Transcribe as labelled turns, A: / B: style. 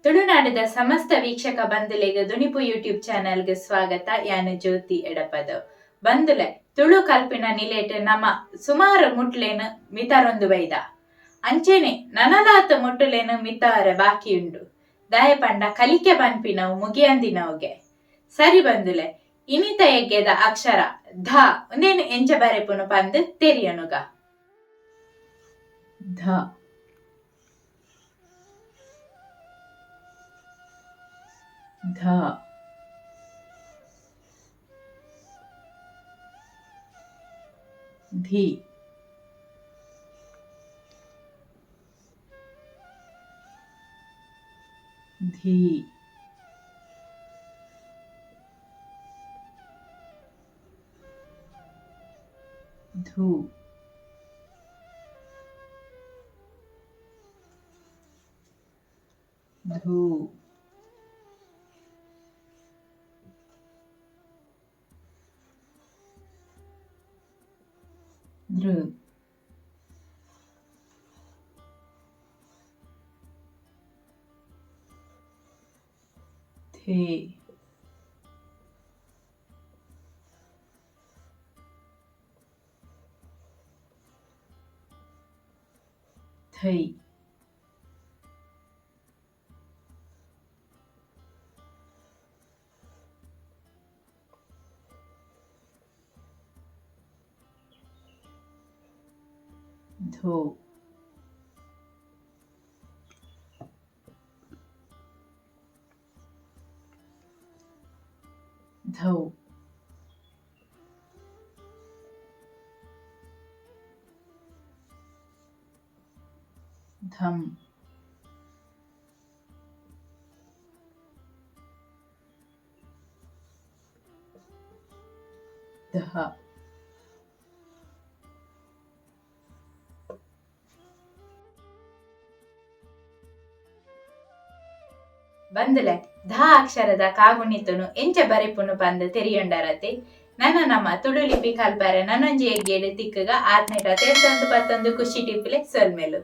A: ತುಳುನಾಡದ ಸಮಸ್ತ ವೀಕ್ಷಕ ಬಂಧುಲೆಗ್ ದುಣಿಪು ಯೂಟ್ಯೂಬ್ ಚಾನೆಲ್ಗೆ ಸ್ವಾಗತ. ಯಾನು ಜ್ಯೋತಿ ಎಡಪದ ಬಂಧುಲೆ ತುಳು ಕಲ್ಪಿನ ನಿಲೇಟ್ ನಮ್ಮ ಸುಮಾರು ಮುಟ್ಲೇನು ಮಿತಾರೊಂದು ಬೈದ ಅಂಚೆನೆ ನನಲಾತ ಮುಟ್ಟುಲೇನು ಮಿತಾರ ಬಾಕಿ ಉಂಡು ದಯ ಪಂಡ ಕಲಿಕೆ ಪನ್ಪಿನವು ಮುಗಿಯಂದಿನವುಗೆ ಸರಿ ಬಂಧುಲೆ ಇನಿತ ಎಗ್ಗೆದ ಅಕ್ಷರ ಧ ಒಂದೇನು ಎಂಚ ಬರೆಪುನು ಪಂದ್ ತೆರಿಯನುಗ. ಧ ಧ ಧಿ ಧಿ ಧು ಧು ಧೃ ಥೇ ಥೈ ಧೋ ಧೌ ಧಂ ಧಃ ಬಂದುಲೆ ಧ ಅಕ್ಷರದ ಕಾಗುಣಿತನು ಎಂಚ ಬರೆಪುನು ಪಂದ್ ತೆರಿಯೊಂಡರತೆ ನಮ್ಮ ತುಳು ಲಿಪಿ ಕಲ್ಪಾರೆ ನನ್ನೊಂಜಿ ಎಗ್ಗೇಡು ತಿಕ್ಕಗ 6 10 ಖುಷಿ ಟಿಪ್ಲೆ ಸೊಲ್ಮೆಲು.